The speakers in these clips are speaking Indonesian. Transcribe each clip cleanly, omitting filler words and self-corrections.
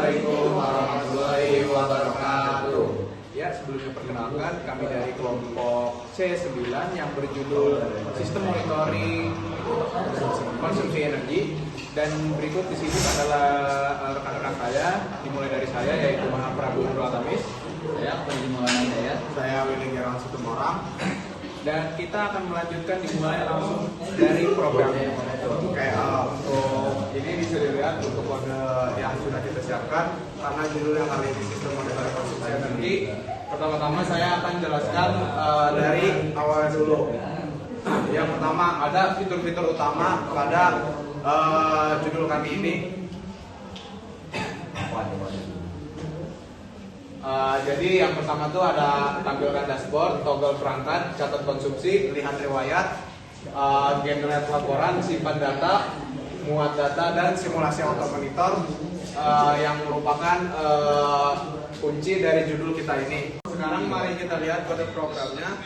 Assalamualaikum warahmatullahi wabarakatuh. Ya, sebelumnya perkenalkan, kami dari kelompok C9 yang berjudul Sistem Monitoring Konsumsi Energi. Dan berikut di sini adalah rekan-rekan saya, dimulai dari saya yaitu Mahaprabhu Nuratamis. Saya Fadli Maulana Hidayat. Saya Willy Gerang Situmorang. Dan kita akan melanjutkan dimulai langsung dari programnya. Oke, untuk ini bisa dilihat untuk kode yang sudah kita siapkan karena judulnya kali ini sistem monitoring konsumsi energi. Pertama-tama saya akan jelaskan Dari awal dulu. Yang pertama ada fitur-fitur utama pada judul kami ini. Jadi yang pertama tuh ada tampilkan dashboard, toggle perangkat, catat konsumsi, lihat riwayat, generate laporan, simpan data, muat data, dan simulasi auto monitor yang merupakan kunci dari judul kita ini. Sekarang mari kita lihat kode programnya.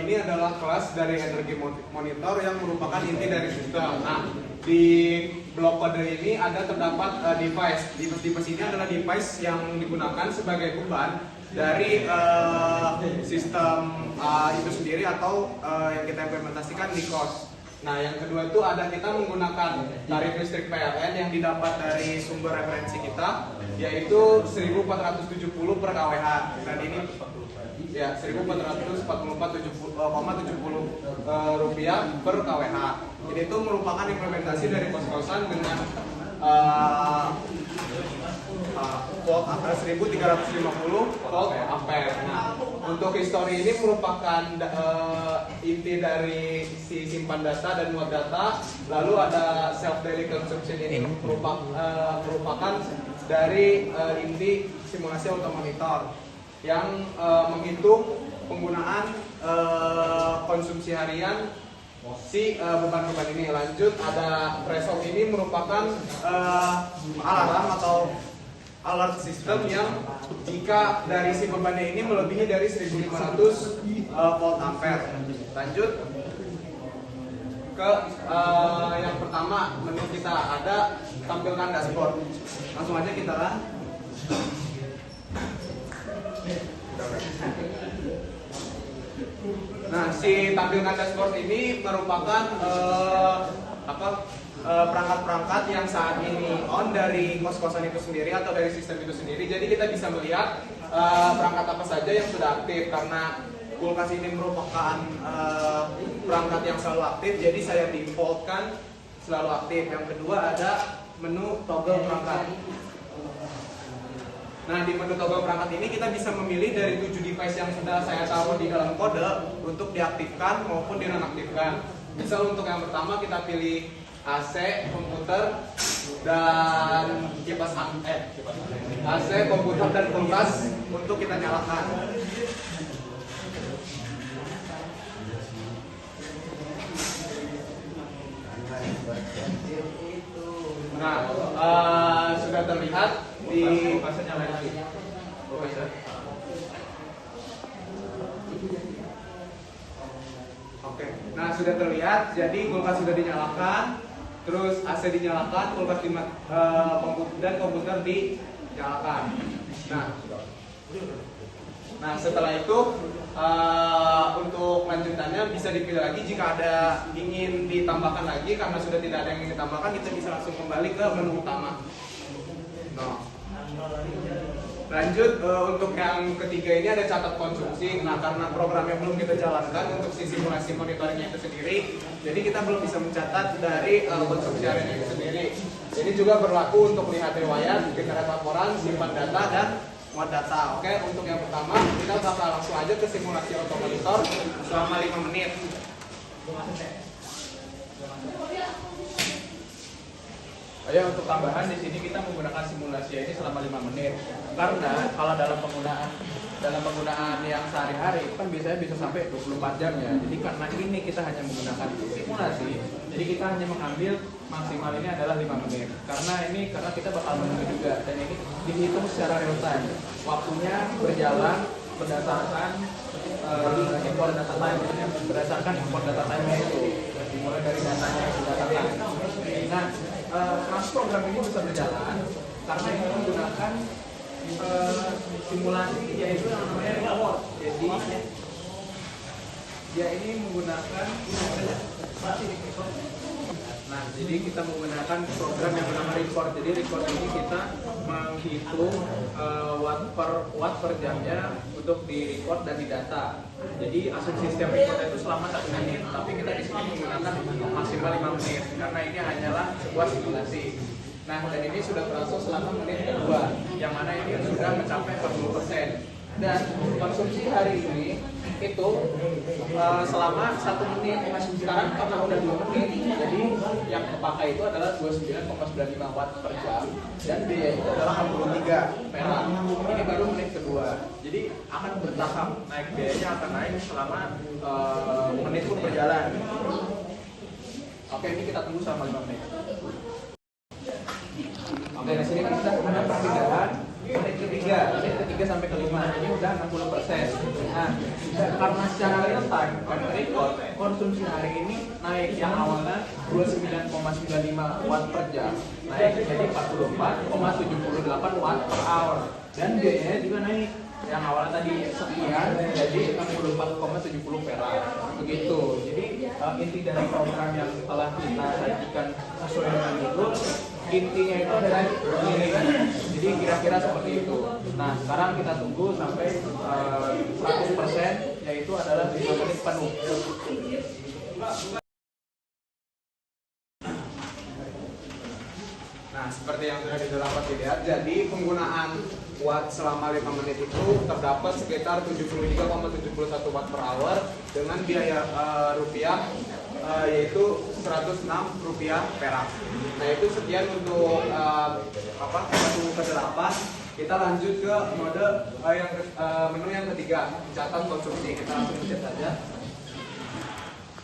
Ini adalah kelas dari energi monitor yang merupakan inti dari sistem. Nah, di blok kode ini terdapat device. Device ini adalah device yang digunakan sebagai beban dari sistem itu sendiri atau yang kita implementasikan di kos. Nah, yang kedua itu ada kita menggunakan tarif listrik PLN yang didapat dari sumber referensi kita, yaitu 1470 per kWh. Dan ini ya 1444,70 rupiah per kWh. Ini itu merupakan implementasi dari kos-kosan dengan volt 1350 volt ampere. Nah, untuk histori ini merupakan inti dari si simpan data dan muat data. Lalu ada self daily consumption ini merupakan dari inti simulasi auto monitor yang menghitung penggunaan konsumsi harian si beban-beban ini. Lanjut ada threshold ini merupakan alarm atau alert system yang jika dari si bebannya ini melebihi dari 1500 volt ampere. Lanjut ke yang pertama, menu kita ada tampilkan dashboard. Langsung aja kita run. Nah, si tampilkan dashboard ini merupakan perangkat-perangkat yang saat ini on dari kos-kosan itu sendiri atau dari sistem itu sendiri. Jadi kita bisa melihat perangkat apa saja yang sudah aktif karena kulkas ini merupakan perangkat yang selalu aktif. Jadi saya defaultkan selalu aktif. Yang kedua ada menu toggle perangkat. Nah, di menu toggle perangkat ini kita bisa memilih dari 7 device yang sudah saya taruh di dalam kode untuk diaktifkan maupun dinonaktifkan. Misal untuk yang pertama kita pilih AC, komputer, dan kipas angin. AC, komputer, dan kulkas untuk kita nyalakan. Nah, sudah terlihat di kulkasnya nyalain lagi. Oke. Nah, sudah terlihat. Jadi kulkas sudah dinyalakan, terus AC dinyalakan, kulkas dan komputer dinyalakan. Nah, setelah itu untuk lanjutannya bisa dipilih lagi jika ada ingin ditambahkan lagi. Karena sudah tidak ada yang ingin ditambahkan, kita bisa langsung kembali ke menu utama. Nah, lanjut untuk yang ketiga ini ada catat konsumsi. Nah, karena programnya belum kita jalankan untuk si simulasi monitoringnya itu sendiri, jadi kita belum bisa mencatat dari konsumsi harian itu sendiri. Ini juga berlaku untuk lihat riwayat, generate laporan, simpan data, dan muat data. Oke, untuk yang pertama kita bakal langsung aja ke simulasi auto monitor selama 5 menit. Ya, untuk tambahan di sini kita menggunakan simulasi ini selama 5 menit. Karena kalau dalam penggunaan yang sehari-hari itu kan biasanya bisa sampai 24 jam ya. Jadi karena ini kita hanya menggunakan simulasi, jadi kita hanya mengambil maksimal ini adalah 5 menit. Karena kita bakal menunggu juga, dan ini dihitung secara real time. Waktunya berjalan berdasarkan import data time, berdasarkan import data time itu dimulai dari datanya yang sudah datang. Nah, program ini bisa berjalan karena ini menggunakan simulasi yaitu yang namanya reward. Jadi dia ini menggunakan jadi kita menggunakan program yang bernama record. Jadi record ini kita menghitung watt per jamnya untuk di record dan di data. Jadi asumsi sistem record itu selama 1 menit, tapi kita di sini menggunakan maksimal 5 menit karena ini hanyalah sebuah simulasi. Nah, dan ini sudah berlangsung selama menit kedua, yang mana ini sudah mencapai 40%. Dan konsumsi hari ini itu selama 1 menit. Sekarang karena udah 2 menit, jadi yang kepakai itu adalah 29,95 watt per jam dan biaya itu adalah 63 perak. Ini baru menit kedua. Jadi akan bertahap naik, biayanya akan naik selama menit pun berjalan. Oke, ini kita tunggu selama 5 menit. Oke, di sini kita ada perpindahan menit ketiga sampai kelima, ini udah 60%. Nah, karena secara real time dan record konsumsi hari ini naik, yang awalnya 29,95 watt per jam naik jadi 44,78 watt per hour, dan biayanya juga naik, yang awalnya tadi sekian jadi 64,70 perak. Begitu. Jadi inti dari program yang telah kita sajikan sesuai dengan itu, intinya itu adalah ini kan. Jadi kira-kira seperti itu. Nah, sekarang kita tunggu sampai 100%, yaitu adalah 5 menit penuh. Nah, seperti yang sudah dapat dilihat, jadi penggunaan watt selama 5 menit itu terdapat sekitar 73,71 watt per hour dengan biaya rupiah yaitu 106 rupiah perak. Nah, itu sekian untuk menu ke-8. Kita lanjut ke mode menu yang ketiga, catatan konsumsi. Kita langsung pencet saja.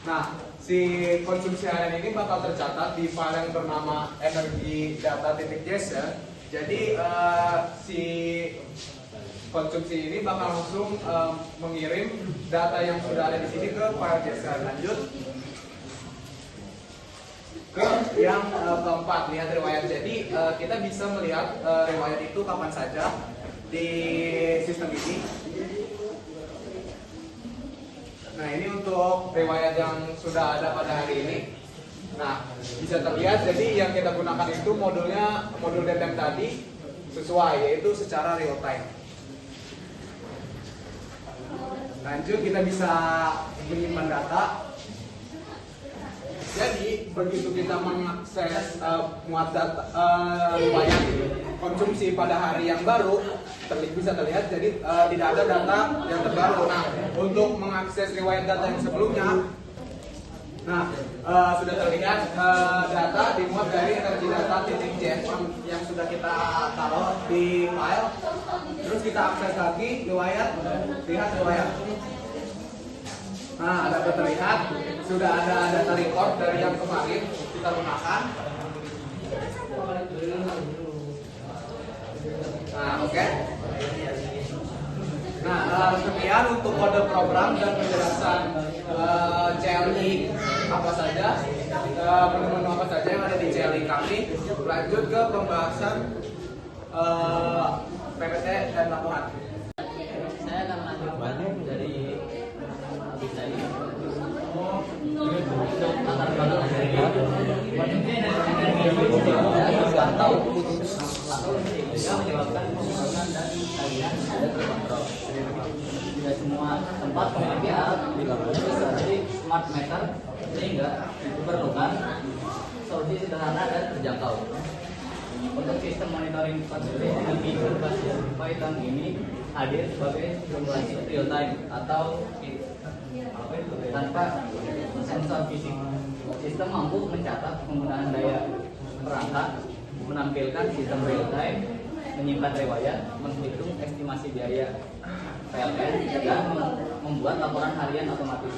Nah, si konsumsi harian ini bakal tercatat di file yang bernama energidata.js ya. Jadi si konsumsi ini bakal langsung mengirim data yang sudah ada di sini ke file JS. Lanjut ke yang keempat, lihat riwayat. Jadi kita bisa melihat riwayat itu kapan saja di sistem ini. Nah, ini untuk riwayat yang sudah ada pada hari ini. Nah, bisa terlihat, jadi yang kita gunakan itu modul data yang tadi sesuai, yaitu secara real time. Lanjut, kita bisa menyimpan data. Jadi begitu kita mengakses riwayat konsumsi pada hari yang baru, bisa terlihat jadi tidak ada data yang terbaru. Nah, untuk mengakses riwayat data yang sebelumnya, sudah terlihat data dimuat dari energidata.js yang sudah kita taruh di file. Terus kita akses lagi riwayat, lihat riwayat. Nah, dapat terlihat sudah ada data record dari yang kemarin kita gunakan. Nah, oke. Nah, sekian untuk kode program dan penjelasan CLI apa saja, menu-menu apa saja yang ada di CLI kami. Lanjut ke pembahasan PPT dan laporan. Saya akan lanjutkan dari bisa ini untuk latar belakang dari tahu bisa menyebabkan penurunan dan tagihan ada terkontrol. Tidak semua tempat memiliki alat jadi smart meter, sehingga diperlukan solusi sederhana dan terjangkau. Untuk sistem monitoring konsumsi energi berbasis Python ini hadir sebagai simulasi real time atau tanpa sensor fisik. Sistem mampu mencatat penggunaan daya perangkat, menampilkan sistem real time, menyimpan riwayat, menghitung estimasi biaya PLN, dan membuat laporan harian otomatis.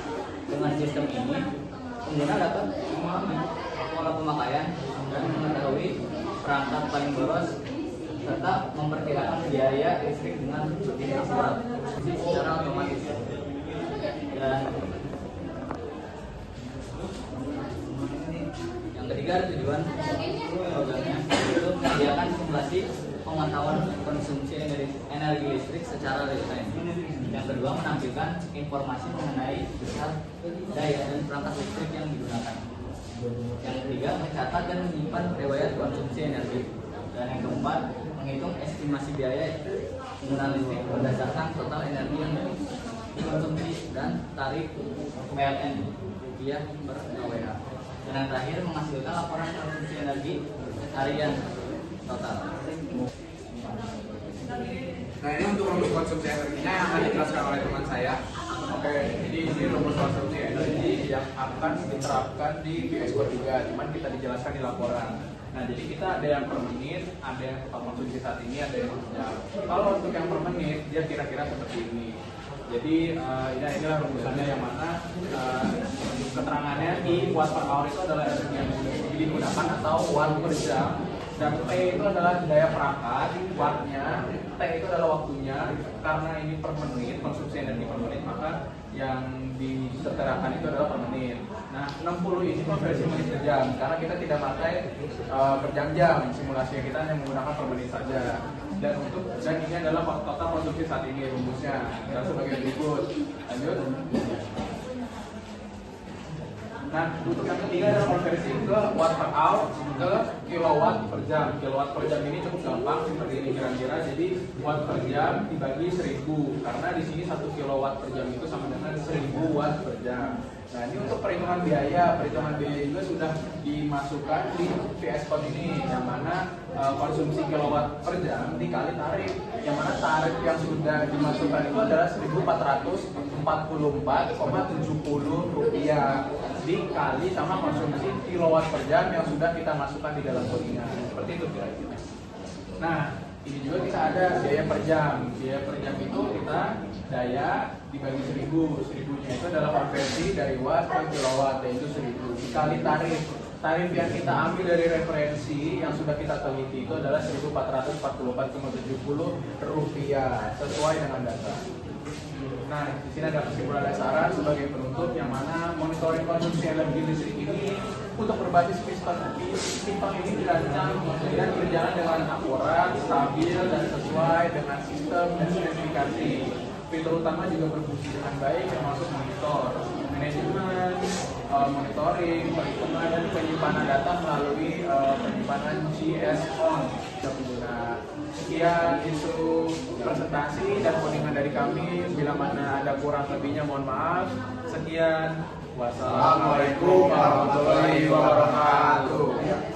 Dengan sistem ini, pengguna dapat memahami pola pemakaian dan mengetahui perangkat paling boros serta memperkirakan biaya listrik dengan lebih akurat secara otomatis. Dan yang ketiga, tujuan programnya yaitu menyediakan simulasi pemantauan konsumsi energi listrik secara real time. Yang kedua, menampilkan informasi mengenai besar daya dan perangkat listrik yang digunakan. Yang ketiga, mencatat dan menyimpan riwayat konsumsi energi. Dan yang keempat, menghitung estimasi biaya penggunaan listrik berdasarkan total energi yang dikonsumsi dan tarif PLN rupiah per kWh. Dan yang terakhir, menghasilkan laporan konsumsi energi harian total. Nah ini untuk rumus konsumsi energinya yang akan dijelaskan oleh teman saya. Oke, jadi ini rumus konsumsi energi yang akan diterapkan di VS Code juga, cuman kita dijelaskan di laporan. Nah, jadi kita ada yang per menit, ada yang total konsumsi saat ini, ada yang per jam. Kalau untuk yang per menit, dia kira-kira seperti ini. Jadi inilah rumusannya yang mana keterangannya I watt per hour itu adalah energi yang digunakan atau watt per jam. Dan T itu adalah daya perangkat, wattnya, T itu adalah waktunya. Karena ini per menit, konsumsi energi per menit, maka yang disetarakan itu adalah per menit. Nah, 60 ini konversi menit per jam, karena kita tidak pakai per jam-jam, simulasinya kita hanya menggunakan per menit saja. Dan ini adalah total konsumsi saat ini rumusnya. Dan sebagai berikut, lanjut. Nah, untuk yang ketiga adalah konversi ke watt per hour ke kilowatt per jam. Kilowatt per jam ini cukup gampang seperti ini kira-kira. Jadi watt per jam dibagi 1000 karena di sini 1 kilowatt per jam itu sama dengan 1000 watt per jam. Nah, ini untuk perhitungan biaya juga sudah dimasukkan di VS Code ini, yang mana konsumsi kilowatt per jam dikali tarif, yang mana tarif yang sudah dimasukkan itu adalah 1.444,70 rupiah dikali sama konsumsi kilowatt per jam yang sudah kita masukkan di dalam codingan. Seperti itu kira-kira. Nah, ini juga kita ada biaya per jam. Biaya per jam itu kita daya dibagi 1000. 1000-nya itu adalah konversi dari watt ke kilowatt, yaitu 1000 dikali tarif. Tarif yang kita ambil dari referensi yang sudah kita teliti itu adalah 1.444,70 rupiah sesuai dengan data. Nah, di sini ada kesimpulan dasaran sebagai penutup, yang mana monitoring konsumsi energi listrik ini untuk berbasis sistem ini dirancang dan berjalan dengan akurat, stabil, dan sesuai dengan sistem dan spesifikasi. Fitur utama juga berfungsi dengan baik, termasuk monitor, manajemen, monitoring, perhitungan, dan penyimpanan data melalui penyimpanan JSON. Sekian isu presentasi dan codingan dari kami. Bila mana ada kurang lebihnya mohon maaf. Sekian. Wassalamualaikum warahmatullahi wabarakatuh.